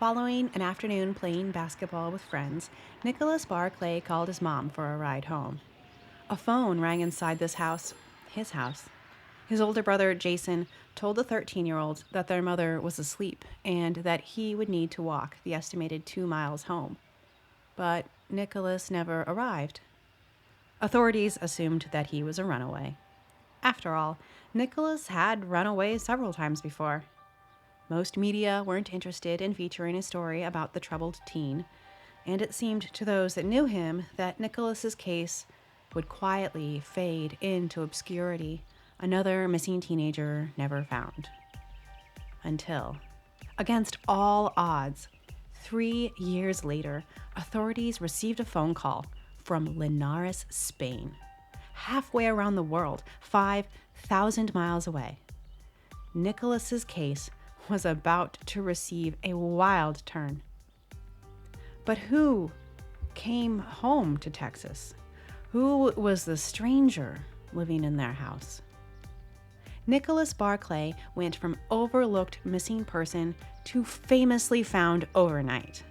Following an afternoon playing basketball with friends, Nicholas Barclay called his mom for a ride home. A phone rang inside his house. His older brother, Jason, told the 13-year-old that their mother was asleep and that he would need to walk the estimated 2 miles home. But Nicholas never arrived. Authorities assumed that he was a runaway. After all, Nicholas had run away several times before. Most media weren't interested in featuring a story about the troubled teen, and it seemed to those that knew him that Nicholas's case would quietly fade into obscurity, another missing teenager never found. Until, against all odds, 3 years later, authorities received a phone call from Linares, Spain, halfway around the world, 5,000 miles away. Nicholas's case was about to receive a wild turn. But who came home to Texas? Who was the stranger living in their house? Nicholas Barclay went from overlooked missing person to famously found overnight.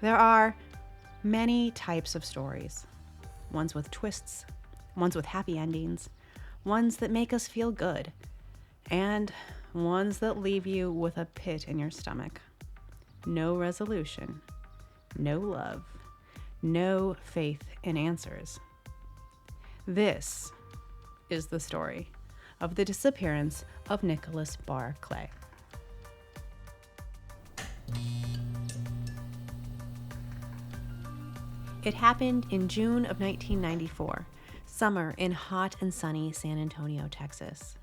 There are many types of stories, ones with twists, ones with happy endings, ones that make us feel good, and ones that leave you with a pit in your stomach. No resolution, no love, no faith in answers. This is the story of the disappearance of Nicholas Barclay. It happened in June of 1994, summer in hot and sunny San Antonio, Texas.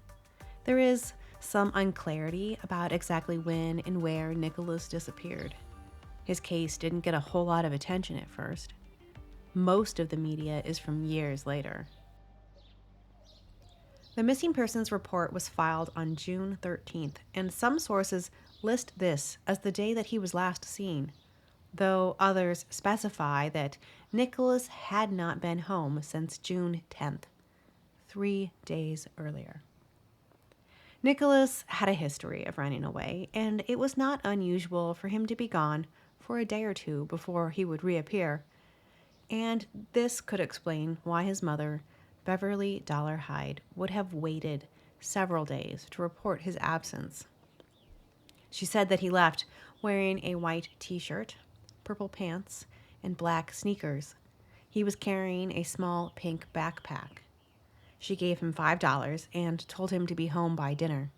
There is some unclarity about exactly when and where Nicholas disappeared. His case didn't get a whole lot of attention at first. Most of the media is from years later. The missing persons report was filed on June 13th, and some sources list this as the day that he was last seen, though others specify that Nicholas had not been home since June 10th, 3 days earlier. Nicholas had a history of running away, and it was not unusual for him to be gone for a day or two before he would reappear. And this could explain why his mother, Beverly Dollar Hyde, would have waited several days to report his absence. She said that he left wearing a white t-shirt, purple pants, and black sneakers. He was carrying a small pink backpack. She gave him $5 and told him to be home by dinner.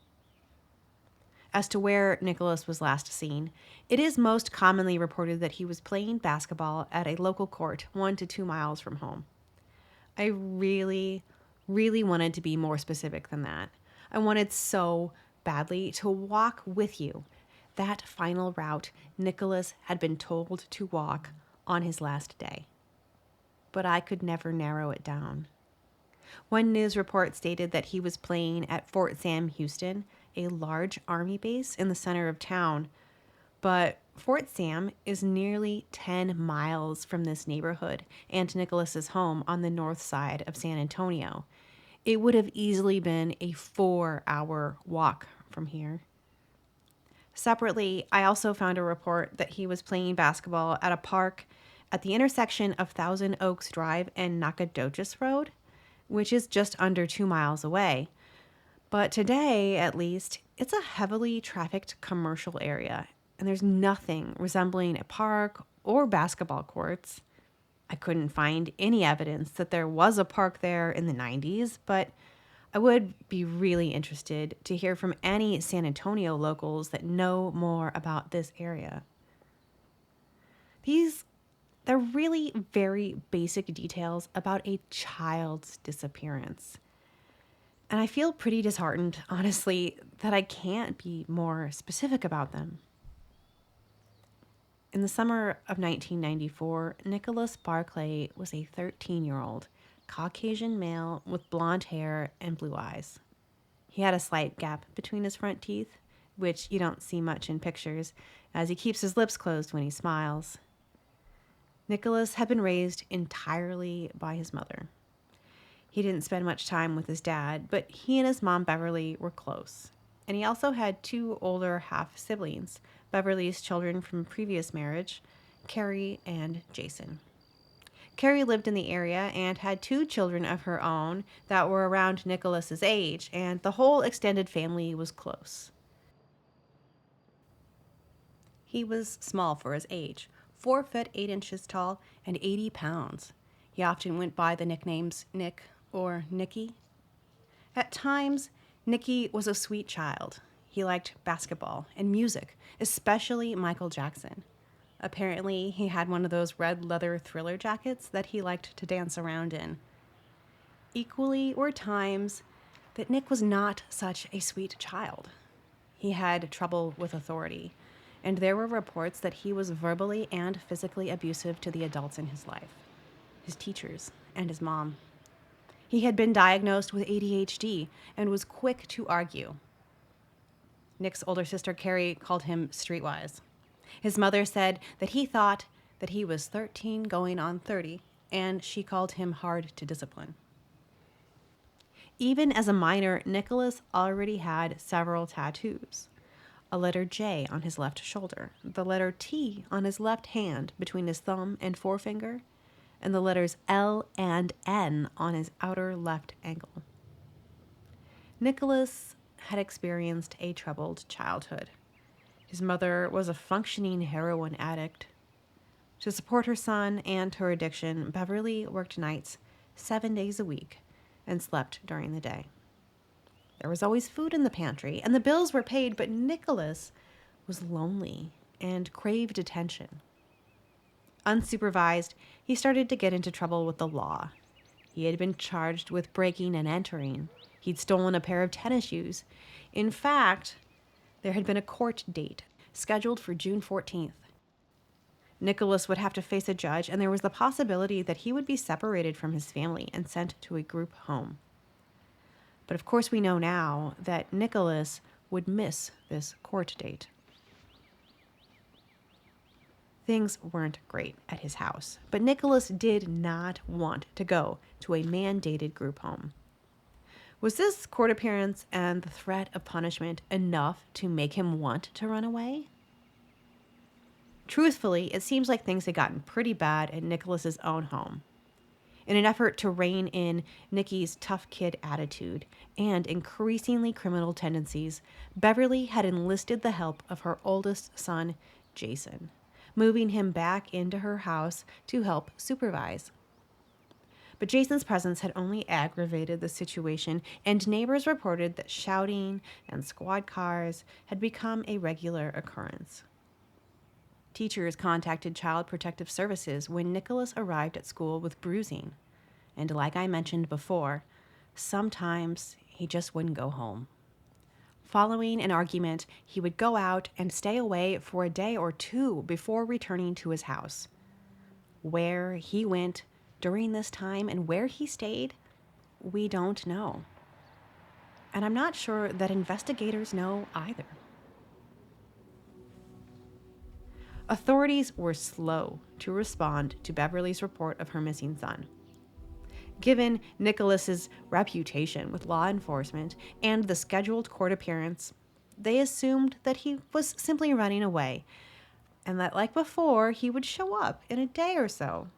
As to where Nicholas was last seen, it is most commonly reported that he was playing basketball at a local court 1 to 2 miles from home. I really wanted to be more specific than that. I wanted so badly to walk with you that final route Nicholas had been told to walk on his last day. But I could never narrow it down. One news report stated that he was playing at Fort Sam Houston, a large army base in the center of town. But Fort Sam is nearly 10 miles from this neighborhood and Nicholas's home on the north side of San Antonio. It would have easily been a 4-hour walk from here. Separately, I also found a report that he was playing basketball at a park at the intersection of Thousand Oaks Drive and Nacogdoches Road, which is just under 2 miles away. But today, at least, it's a heavily trafficked commercial area, and there's nothing resembling a park or basketball courts. I couldn't find any evidence that there was a park there in the 90s, but I would be really interested to hear from any San Antonio locals that know more about this area. They're really very basic details about a child's disappearance. And I feel pretty disheartened, honestly, that I can't be more specific about them. In the summer of 1994, Nicholas Barclay was a 13-year-old Caucasian male with blonde hair and blue eyes. He had a slight gap between his front teeth, which you don't see much in pictures, as he keeps his lips closed when he smiles. Nicholas had been raised entirely by his mother. He didn't spend much time with his dad, but he and his mom, Beverly, were close. And he also had two older half-siblings, Beverly's children from previous marriage, Carrie and Jason. Carrie lived in the area and had two children of her own that were around Nicholas's age, and the whole extended family was close. He was small for his age, 4 foot 8 inches tall and 80 pounds. He often went by the nicknames Nick or Nicky. At times, Nicky was a sweet child. He liked basketball and music, especially Michael Jackson. Apparently, he had one of those red leather Thriller jackets that he liked to dance around in. Equally were times that Nick was not such a sweet child. He had trouble with authority, and there were reports that he was verbally and physically abusive to the adults in his life, his teachers, and his mom. He had been diagnosed with ADHD and was quick to argue. Nick's older sister, Carrie, called him streetwise. His mother said that he thought that he was 13 going on 30, and she called him hard to discipline. Even as a minor, Nicholas already had several tattoos. A letter J on his left shoulder, the letter T on his left hand between his thumb and forefinger, and the letters L and N on his outer left ankle. Nicholas had experienced a troubled childhood. His mother was a functioning heroin addict. To support her son and her addiction, Beverly worked nights 7 days a week and slept during the day. There was always food in the pantry, and the bills were paid, but Nicholas was lonely and craved attention. Unsupervised, he started to get into trouble with the law. He had been charged with breaking and entering. He'd stolen a pair of tennis shoes. In fact, there had been a court date scheduled for June 14th. Nicholas would have to face a judge, and there was the possibility that he would be separated from his family and sent to a group home. But of course we know now that Nicholas would miss this court date. Things weren't great at his house, but Nicholas did not want to go to a mandated group home. Was this court appearance and the threat of punishment enough to make him want to run away? Truthfully, it seems like things had gotten pretty bad at Nicholas's own home. In an effort to rein in Nicky's tough kid attitude and increasingly criminal tendencies, Beverly had enlisted the help of her oldest son, Jason, moving him back into her house to help supervise. But Jason's presence had only aggravated the situation, and neighbors reported that shouting and squad cars had become a regular occurrence. Teachers contacted Child Protective Services when Nicholas arrived at school with bruising, and like I mentioned before, sometimes he just wouldn't go home. Following an argument, he would go out and stay away for a day or two before returning to his house. Where he went during this time and where he stayed, we don't know. And I'm not sure that investigators know either. Authorities were slow to respond to Beverly's report of her missing son. Given Nicholas's reputation with law enforcement and the scheduled court appearance, they assumed that he was simply running away, and that, like before, he would show up in a day or so.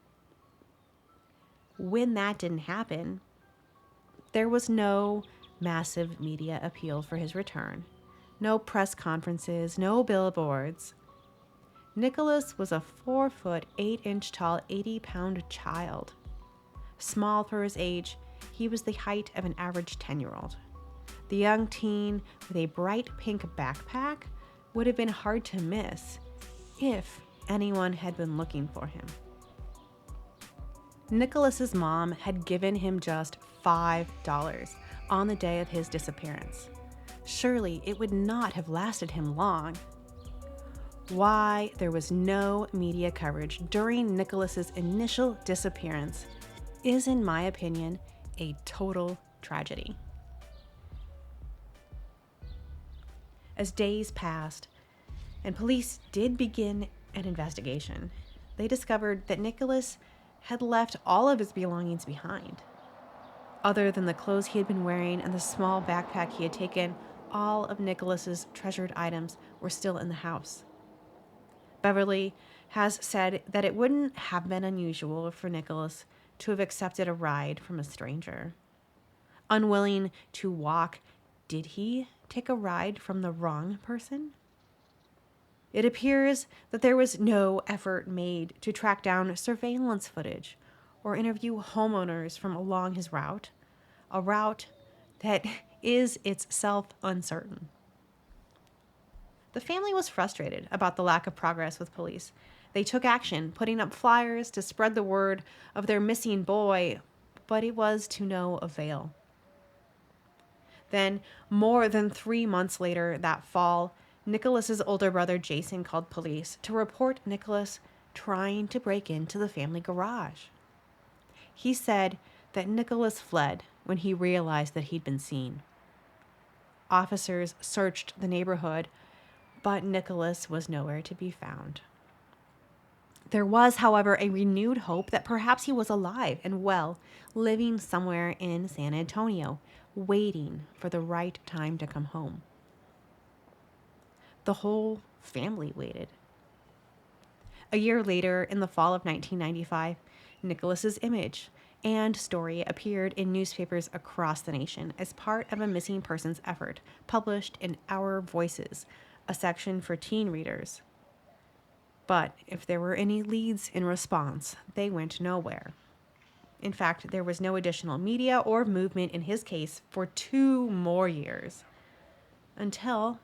When that didn't happen, there was no massive media appeal for his return, no press conferences, no billboards. Nicholas was a 4 foot 8 inch tall, 80-pound child. Small for his age, he was the height of an average 10-year-old. The young teen with a bright pink backpack would have been hard to miss if anyone had been looking for him. Nicholas's mom had given him just $5 on the day of his disappearance. Surely it would not have lasted him long. Why there was no media coverage during Nicholas's initial disappearance is, in my opinion, a total tragedy. As days passed, and police did begin an investigation, they discovered that Nicholas had left all of his belongings behind. Other than the clothes he had been wearing and the small backpack he had taken, All of Nicholas's treasured items were still in the house. Beverly has said that it wouldn't have been unusual for Nicholas to have accepted a ride from a stranger. Unwilling to walk, did he take a ride from the wrong person? It appears that there was no effort made to track down surveillance footage or interview homeowners from along his route, a route that is itself uncertain. The family was frustrated about the lack of progress with police. They took action, putting up flyers to spread the word of their missing boy, but it was to no avail. Then, more than 3 months later that fall, Nicholas's older brother Jason called police to report Nicholas trying to break into the family garage. He said that Nicholas fled when he realized that he'd been seen. Officers searched the neighborhood, but Nicholas was nowhere to be found. There was, however, a renewed hope that perhaps he was alive and well, living somewhere in San Antonio, waiting for the right time to come home. The whole family waited. A year later, in the fall of 1995, Nicholas's image and story appeared in newspapers across the nation as part of a missing persons effort published in Our Voices, a section for teen readers. But if there were any leads in response, they went nowhere. In fact, there was no additional media or movement in his case for 2 more years, until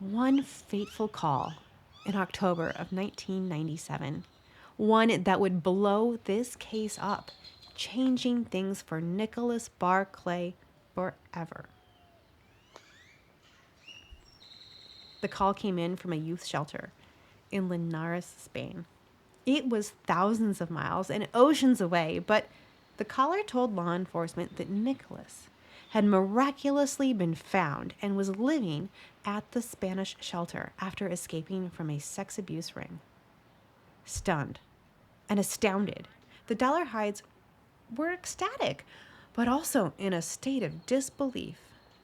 one fateful call in October of 1997, one that would blow this case up, changing things for Nicholas Barclay forever. The call came in from a youth shelter in Linares, Spain. It was thousands of miles and oceans away, but the caller told law enforcement that Nicholas had miraculously been found and was living at the Spanish shelter after escaping from a sex abuse ring. Stunned and astounded, the Dollarhides were ecstatic, but also in a state of disbelief.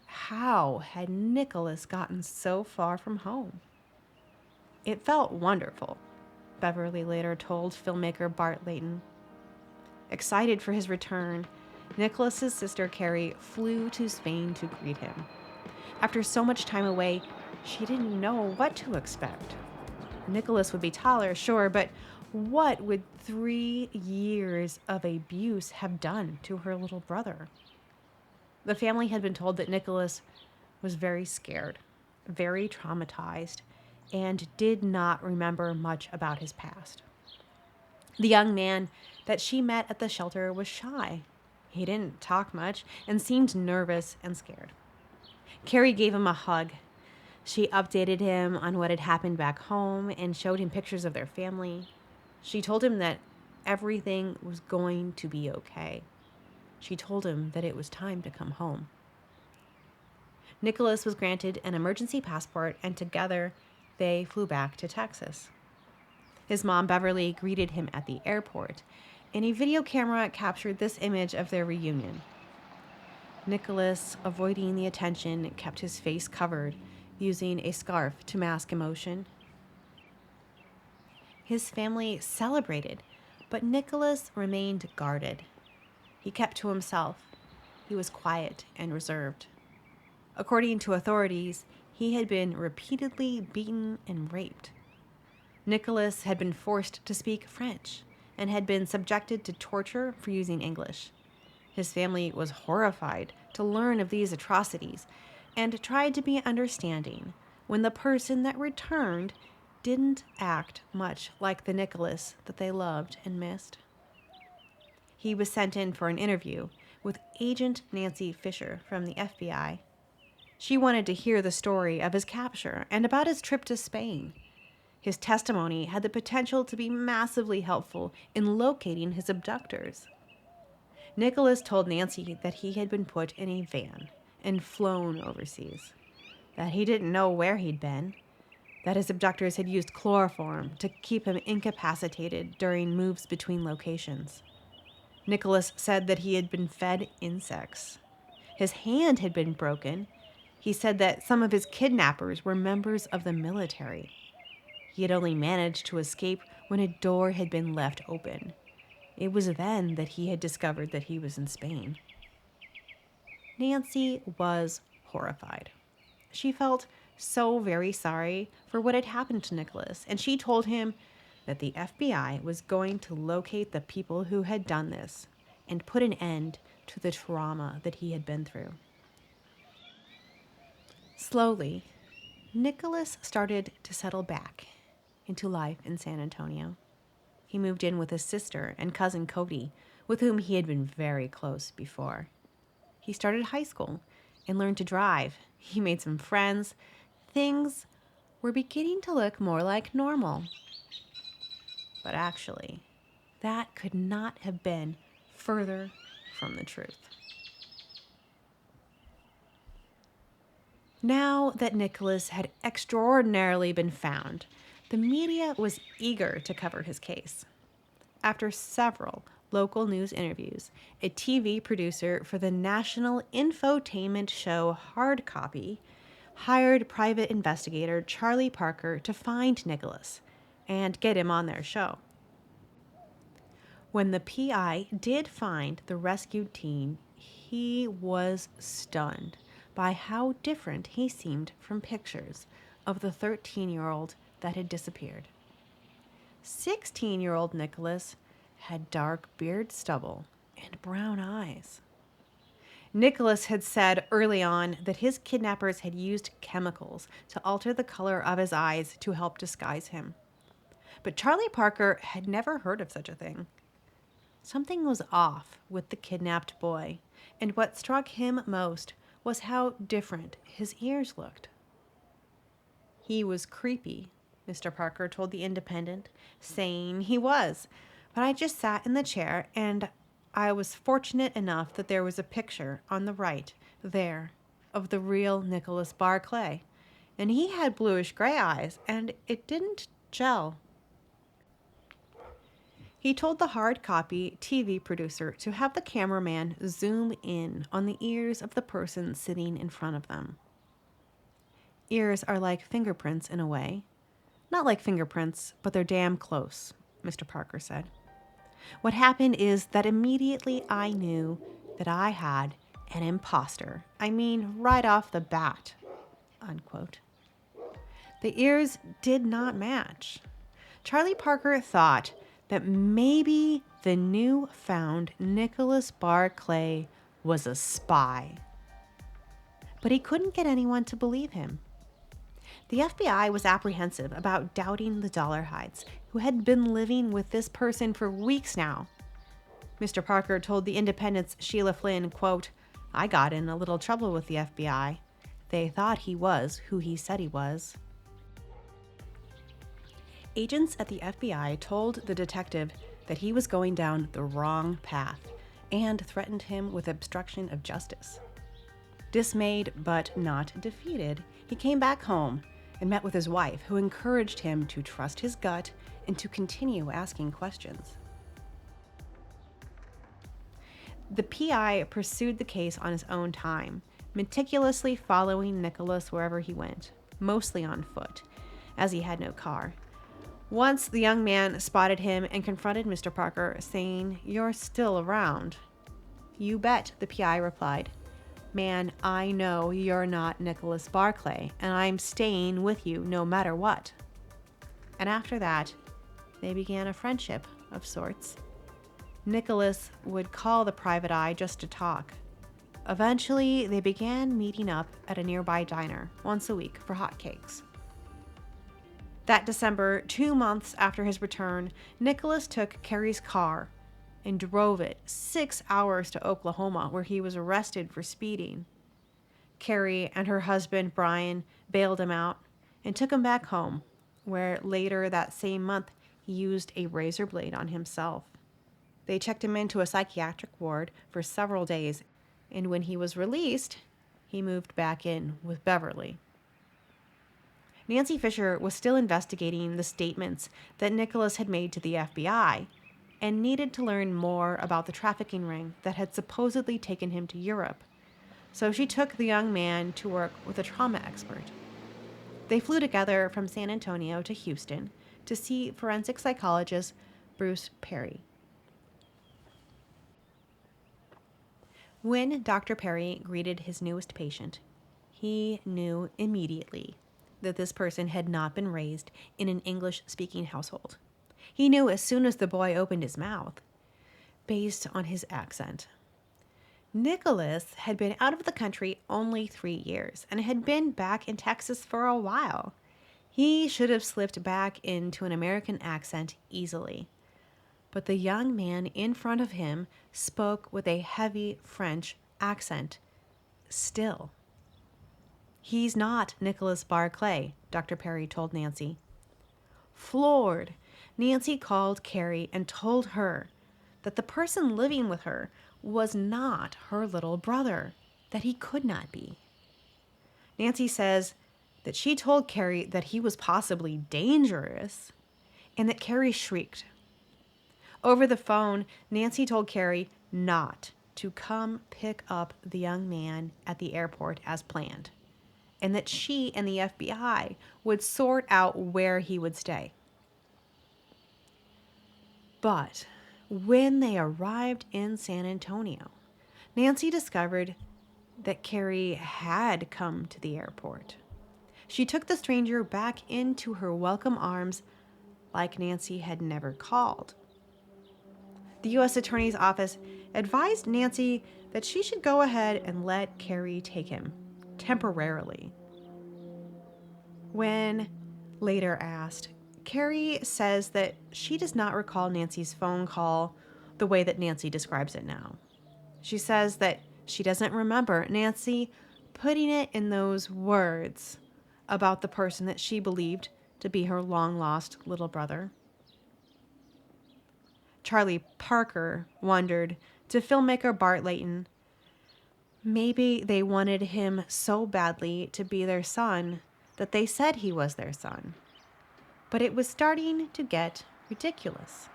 How had Nicholas gotten so far from home? It felt wonderful, Beverly later told filmmaker Bart Layton. Excited for his return, Nicholas's sister Carrie flew to Spain to greet him. After so much time away, she didn't know what to expect. Nicholas would be taller, sure, but what would 3 years of abuse have done to her little brother? The family had been told that Nicholas was very scared, very traumatized, and did not remember much about his past. The young man that she met at the shelter was shy. He didn't talk much and seemed nervous and scared. Carrie gave him a hug. She updated him on what had happened back home and showed him pictures of their family. She told him that everything was going to be okay. She told him that it was time to come home. Nicholas was granted an emergency passport, and together they flew back to Texas. His mom, Beverly, greeted him at the airport, and a video camera captured this image of their reunion. Nicholas, avoiding the attention, kept his face covered, using a scarf to mask emotion. His family celebrated, but Nicholas remained guarded. He kept to himself. He was quiet and reserved. According to authorities, he had been repeatedly beaten and raped. Nicholas had been forced to speak French and had been subjected to torture for using English. His family was horrified to learn of these atrocities and tried to be understanding when the person that returned didn't act much like the Nicholas that they loved and missed. He was sent in for an interview with Agent Nancy Fisher from the FBI. She wanted to hear the story of his capture and about his trip to Spain. His testimony had the potential to be massively helpful in locating his abductors. Nicholas told Nancy that he had been put in a van and flown overseas, that he didn't know where he'd been, that his abductors had used chloroform to keep him incapacitated during moves between locations. Nicholas said that he had been fed insects. His hand had been broken. He said that some of his kidnappers were members of the military. He had only managed to escape when a door had been left open. It was then that he had discovered that he was in Spain. Nancy was horrified. She felt so very sorry for what had happened to Nicholas, and she told him that the FBI was going to locate the people who had done this and put an end to the trauma that he had been through. Slowly, Nicholas started to settle back into life in San Antonio. He moved in with his sister and cousin Cody, with whom he had been very close before. He started high school and learned to drive. He made some friends. Things were beginning to look more like normal. But actually, that could not have been further from the truth. Now that Nicholas had extraordinarily been found, the media was eager to cover his case. After several local news interviews, a TV producer for the national infotainment show Hard Copy hired private investigator Charlie Parker to find Nicholas and get him on their show. When the PI did find the rescued teen, he was stunned by how different he seemed from pictures of the 13-year-old that had disappeared. 16-year-old Nicholas had dark beard stubble and brown eyes. Nicholas had said early on that his kidnappers had used chemicals to alter the color of his eyes to help disguise him. But Charlie Parker had never heard of such a thing. Something was off with the kidnapped boy, and what struck him most was how different his ears looked. He was creepy, Mr. Parker told The Independent, saying he was. But I just sat in the chair, and I was fortunate enough that there was a picture on the right there of the real Nicholas Barclay, and he had bluish-gray eyes, and it didn't gel. He told the Hard Copy TV producer to have the cameraman zoom in on the ears of the person sitting in front of them. Ears are like fingerprints in a way. Not like fingerprints, but they're damn close, Mr. Parker said. What happened is that immediately I knew that I had an imposter. I mean, right off the bat, unquote. The ears did not match. Charlie Parker thought that maybe the new-found Nicholas Barclay was a spy. But he couldn't get anyone to believe him. The FBI was apprehensive about doubting the Dollarhides, who had been living with this person for weeks now. Mr. Parker told The Independent's Sheila Flynn, quote, "I got in a little trouble with the FBI. They thought he was who he said he was." Agents at the FBI told the detective that he was going down the wrong path and threatened him with obstruction of justice. Dismayed but not defeated, he came back home and met with his wife, who encouraged him to trust his gut and to continue asking questions. The PI pursued the case on his own time, meticulously following Nicholas wherever he went, mostly on foot, as he had no car. Once the young man spotted him and confronted Mr. Parker, saying, "You're still around." "You bet," the PI replied. "Man, I know you're not Nicholas Barclay, and I'm staying with you no matter what." And after that, they began a friendship of sorts. Nicholas would call the private eye just to talk. Eventually, they began meeting up at a nearby diner once a week for hotcakes. That December, 2 months after his return, Nicholas took Carrie's car and drove it 6 hours to Oklahoma, where he was arrested for speeding. Carrie and her husband, Brian, bailed him out and took him back home, where later that same month he used a razor blade on himself. They checked him into a psychiatric ward for several days, and when he was released, he moved back in with Beverly. Nancy Fisher was still investigating the statements that Nicholas had made to the FBI and needed to learn more about the trafficking ring that had supposedly taken him to Europe. so she took the young man to work with a trauma expert. They flew together from San Antonio to Houston to see forensic psychologist Bruce Perry. When Dr. Perry greeted his newest patient, he knew immediately that this person had not been raised in an English-speaking household. He knew as soon as the boy opened his mouth, based on his accent. Nicholas had been out of the country only 3 years and had been back in Texas for a while. He should have slipped back into an American accent easily. But the young man in front of him spoke with a heavy French accent. Still. He's not Nicholas Barclay, Dr. Perry told Nancy. Floored, Nancy called Carrie and told her that the person living with her was not her little brother, that he could not be. Nancy says that she told Carrie that he was possibly dangerous and that Carrie shrieked. Over the phone, Nancy told Carrie not to come pick up the young man at the airport as planned, and that she and the FBI would sort out where he would stay. But when they arrived in San Antonio, Nancy discovered that Carrie had come to the airport. She took the stranger back into her welcome arms like Nancy had never called. The U.S. Attorney's Office advised Nancy that she should go ahead and let Carrie take him, temporarily. When later asked, Carrie says that she does not recall Nancy's phone call the way that Nancy describes it now. She says that she doesn't remember Nancy putting it in those words about the person that she believed to be her long-lost little brother. Charlie Parker wondered to filmmaker Bart Layton, maybe they wanted him so badly to be their son that they said he was their son. But it was starting to get ridiculous.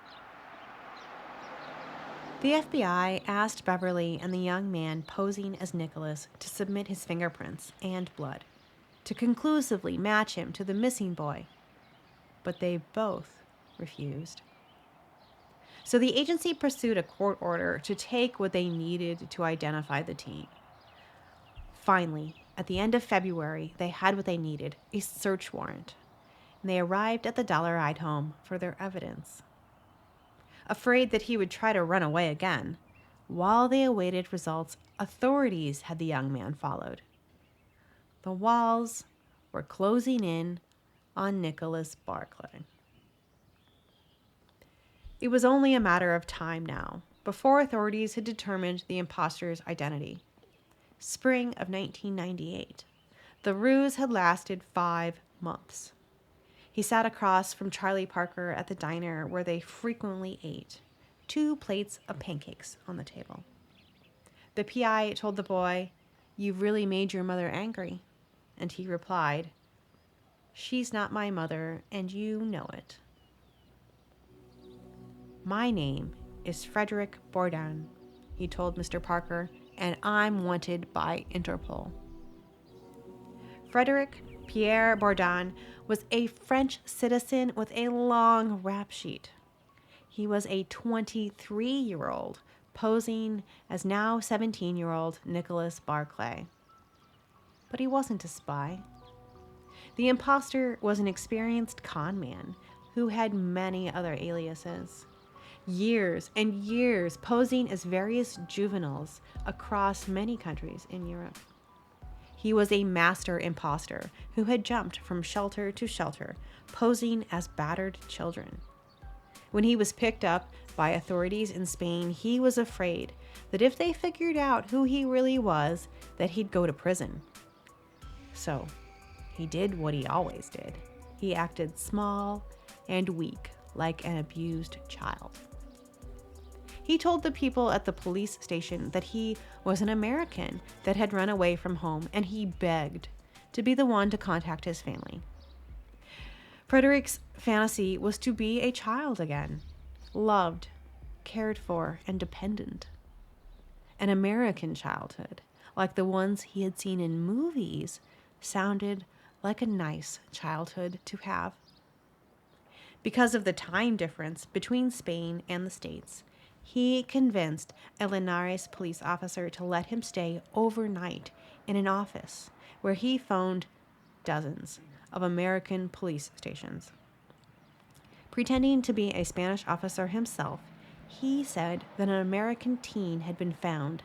The FBI asked Beverly and the young man posing as Nicholas to submit his fingerprints and blood to conclusively match him to the missing boy, but they both refused. So the agency pursued a court order to take what they needed to identify the teen. Finally, at the end of February, they had what they needed, a search warrant. And they arrived at the Dollaride home for their evidence. Afraid that he would try to run away again, while they awaited results, authorities had the young man followed. The walls were closing in on Nicholas Barclay. It was only a matter of time now before authorities had determined the imposter's identity. Spring of 1998. The ruse had lasted 5 months. He sat across from Charlie Parker at the diner where they frequently ate, 2 plates of pancakes on the table. The PI told the boy, "You've really made your mother angry." And he replied, "She's not my mother, and you know it." "My name is Frederick Bourdon," he told Mr. Parker, "and I'm wanted by Interpol." Frederick Pierre Bourdon was a French citizen with a long rap sheet. He was a 23-year-old posing as now 17-year-old Nicholas Barclay. But he wasn't a spy. The imposter was an experienced con man who had many other aliases. Years and years posing as various juveniles across many countries in Europe. He was a master imposter who had jumped from shelter to shelter, posing as battered children. When he was picked up by authorities in Spain, he was afraid that if they figured out who he really was, that he'd go to prison. So, he did what he always did. He acted small and weak, like an abused child. He told the people at the police station that he was an American that had run away from home, and he begged to be the one to contact his family. Frederick's fantasy was to be a child again, loved, cared for, and dependent. An American childhood, like the ones he had seen in movies, sounded like a nice childhood to have. Because of the time difference between Spain and the States, he convinced a Linares police officer to let him stay overnight in an office where he phoned dozens of American police stations. Pretending to be a Spanish officer himself, he said that an American teen had been found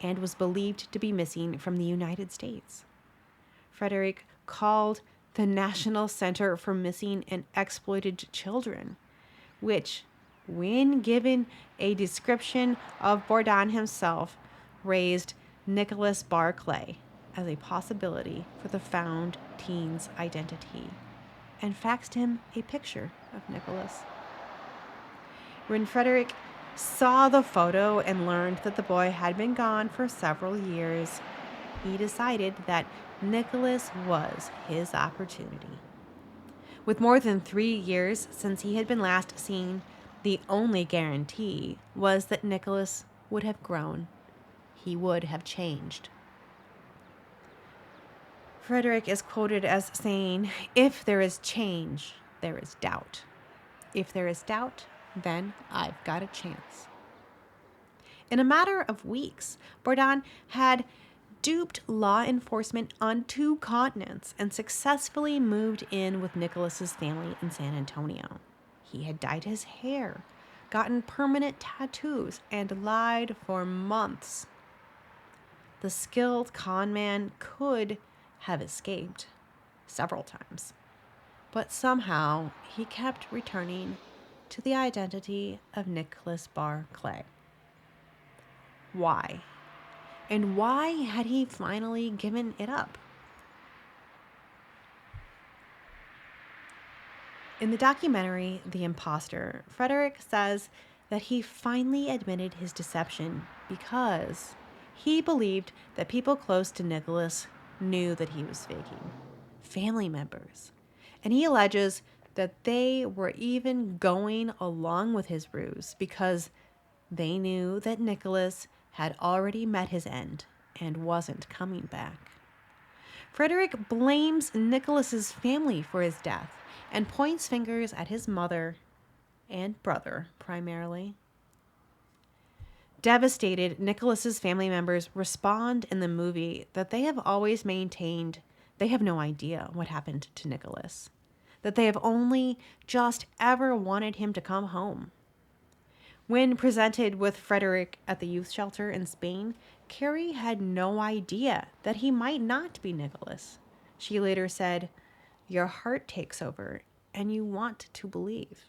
and was believed to be missing from the United States. Frederick called the National Center for Missing and Exploited Children, which, when given a description of Bourdon himself, raised Nicholas Barclay as a possibility for the found teen's identity and faxed him a picture of Nicholas. When Frederick saw the photo and learned that the boy had been gone for several years, he decided that Nicholas was his opportunity. With more than 3 years since he had been last seen, the only guarantee was that Nicholas would have grown. He would have changed. Frederick is quoted as saying, "If there is change, there is doubt. If there is doubt, then I've got a chance." In a matter of weeks, Bourdon had duped law enforcement on 2 continents and successfully moved in with Nicholas's family in San Antonio. He had dyed his hair, gotten permanent tattoos, and lied for months. The skilled con man could have escaped several times, but somehow he kept returning to the identity of Nicholas Barclay. Why? And why had he finally given it up? In the documentary, The Imposter, Frederick says that he finally admitted his deception because he believed that people close to Nicholas knew that he was faking. Family members. And he alleges that they were even going along with his ruse because they knew that Nicholas had already met his end and wasn't coming back. Frederick blames Nicholas's family for his death and points fingers at his mother and brother primarily. Devastated, Nicholas's family members respond in the movie that they have always maintained they have no idea what happened to Nicholas, that they have only just ever wanted him to come home. When presented with Frederick at the youth shelter in Spain, Carrie had no idea that he might not be Nicholas. She later said, "Your heart takes over and you want to believe."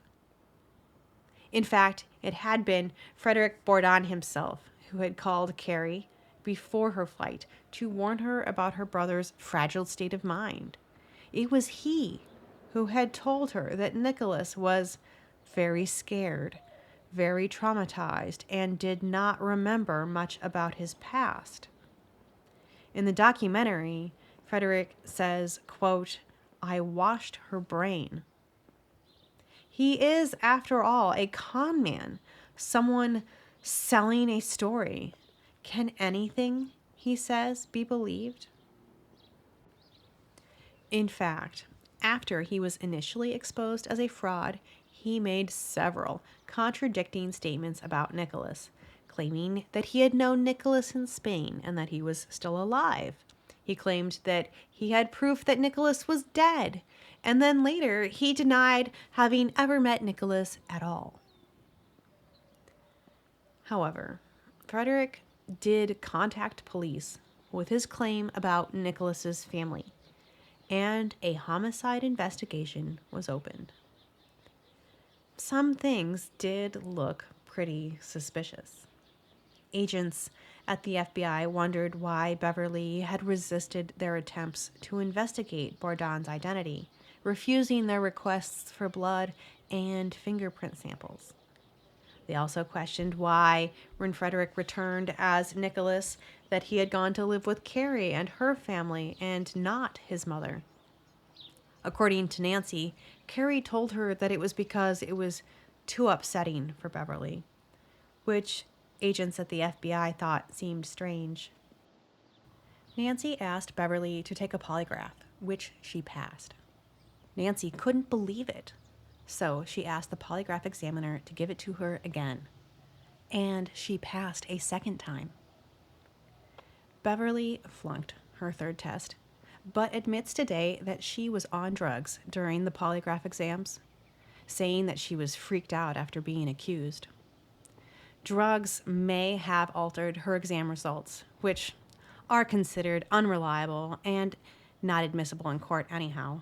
In fact, it had been Frederick Bourdon himself who had called Carrie before her flight to warn her about her brother's fragile state of mind. It was he who had told her that Nicholas was very scared, very traumatized, and did not remember much about his past. In the documentary, Frederick says, quote, "I washed her brain." He is, after all, a con man, someone selling a story. Can anything, he says, be believed? In fact, after he was initially exposed as a fraud, he made several contradicting statements about Nicholas, claiming that he had known Nicholas in Spain and that he was still alive. He claimed that he had proof that Nicholas was dead, and then later he denied having ever met Nicholas at all. However, Frederick did contact police with his claim about Nicholas's family, and a homicide investigation was opened. Some things did look pretty suspicious. Agents at the FBI wondered why Beverly had resisted their attempts to investigate Bourdon's identity, refusing their requests for blood and fingerprint samples. They also questioned why, when Frederick returned as Nicholas, that he had gone to live with Carrie and her family and not his mother. According to Nancy, Carrie told her that it was because it was too upsetting for Beverly, which agents at the FBI thought seemed strange. Nancy asked Beverly to take a polygraph, which she passed. Nancy couldn't believe it, so she asked the polygraph examiner to give it to her again. And she passed a second time. Beverly flunked her third test, but admits today that she was on drugs during the polygraph exams, saying that she was freaked out after being accused. Drugs may have altered her exam results, which are considered unreliable and not admissible in court anyhow.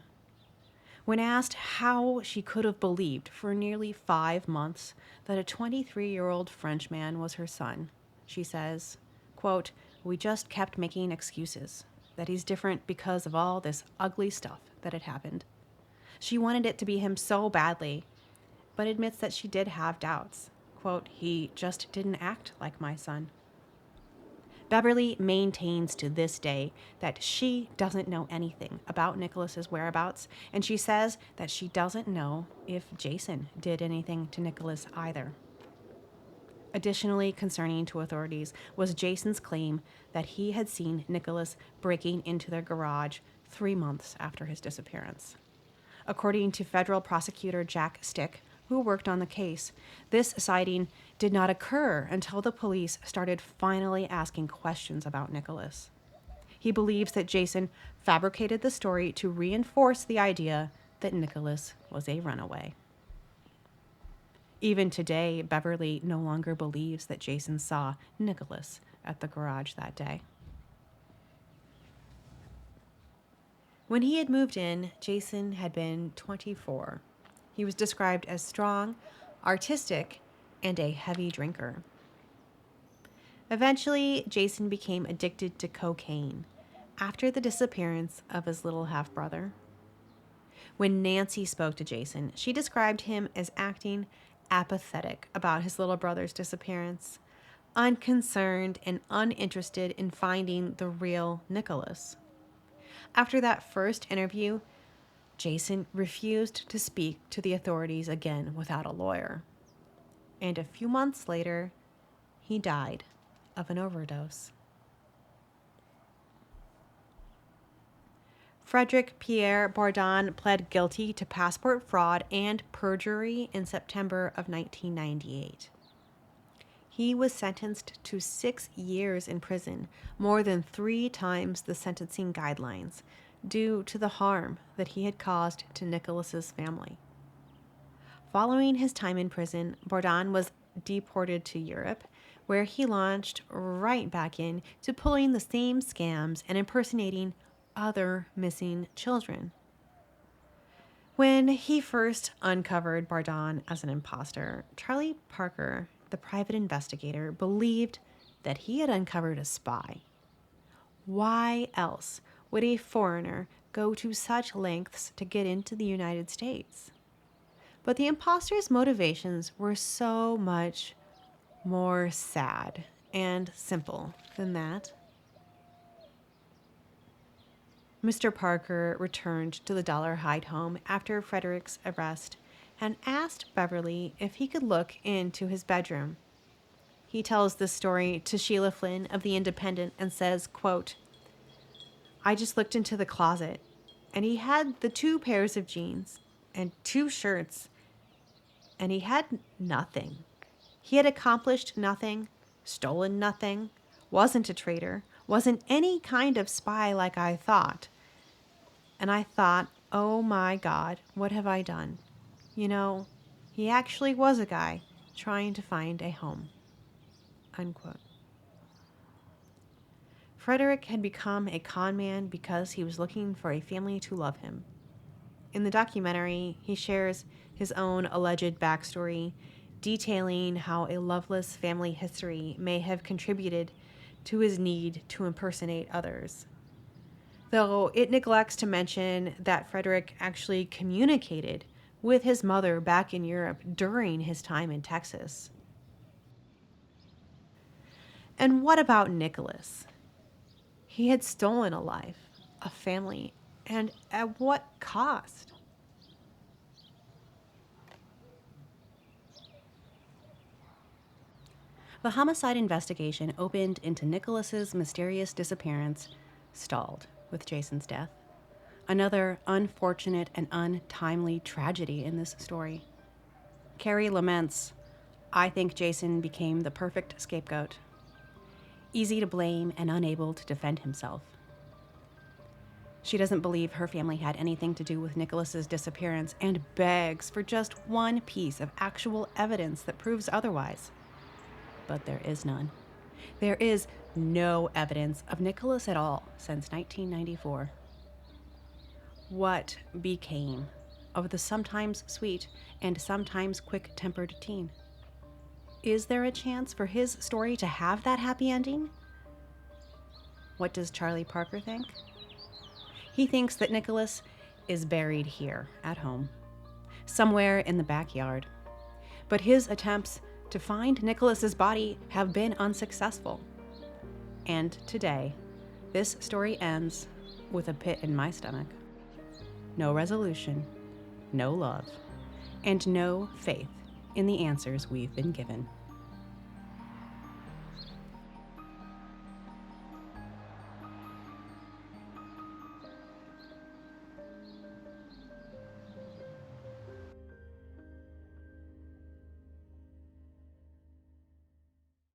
When asked how she could have believed for nearly 5 months that a 23-year-old Frenchman was her son, she says, quote, "We just kept making excuses, that he's different because of all this ugly stuff that had happened. She wanted it to be him so badly, but admits that she did have doubts. Quote, he just didn't act like my son." Beverly maintains to this day that she doesn't know anything about Nicholas's whereabouts, and she says that she doesn't know if Jason did anything to Nicholas either. Additionally concerning to authorities was Jason's claim that he had seen Nicholas breaking into their garage 3 months after his disappearance. According to federal prosecutor Jack Stick, who worked on the case, this sighting did not occur until the police started finally asking questions about Nicholas. He believes that Jason fabricated the story to reinforce the idea that Nicholas was a runaway. Even today, Beverly no longer believes that Jason saw Nicholas at the garage that day. When he had moved in, Jason had been 24. He was described as strong, artistic, and a heavy drinker. Eventually, Jason became addicted to cocaine after the disappearance of his little half-brother. When Nancy spoke to Jason, she described him as acting apathetic about his little brother's disappearance, unconcerned and uninterested in finding the real Nicholas. After that first interview, Jason refused to speak to the authorities again without a lawyer. And a few months later, he died of an overdose. Frederick Pierre Bourdon pled guilty to passport fraud and perjury in September of 1998. He was sentenced to 6 years in prison, more than 3 times the sentencing guidelines, due to the harm that he had caused to Nicholas's family. Following his time in prison, Bourdon was deported to Europe, where he launched right back in to pulling the same scams and impersonating other missing children. When he first uncovered Bourdon as an imposter, Charlie Parker, the private investigator, believed that he had uncovered a spy. Why else would a foreigner go to such lengths to get into the United States? But the imposter's motivations were so much more sad and simple than that. Mr. Parker returned to the Dollar Hyde home after Frederick's arrest and asked Beverly if he could look into his bedroom. He tells this story to Sheila Flynn of The Independent and says, quote, "I just looked into the closet, and he had the 2 pairs of jeans and 2 shirts, and he had nothing. He had accomplished nothing, stolen nothing, wasn't a traitor, wasn't any kind of spy like I thought. And I thought, oh my God, what have I done? You know, he actually was a guy trying to find a home." Unquote. Frederick had become a con man because he was looking for a family to love him. In the documentary, he shares his own alleged backstory, detailing how a loveless family history may have contributed to his need to impersonate others. Though it neglects to mention that Frederick actually communicated with his mother back in Europe during his time in Texas. And what about Nicholas? He had stolen a life, a family, and at what cost? The homicide investigation opened into Nicholas's mysterious disappearance stalled with Jason's death. Another unfortunate and untimely tragedy in this story. Carrie laments, "I think Jason became the perfect scapegoat. Easy to blame and unable to defend himself." She doesn't believe her family had anything to do with Nicholas's disappearance and begs for just one piece of actual evidence that proves otherwise. But there is none. There is no evidence of Nicholas at all since 1994. What became of the sometimes sweet and sometimes quick-tempered teen? Is there a chance for his story to have that happy ending? What does Charlie Parker think? He thinks that Nicholas is buried here at home, somewhere in the backyard. But his attempts to find Nicholas's body have been unsuccessful. And today, this story ends with a pit in my stomach. No resolution, no love, and no faith in the answers we've been given.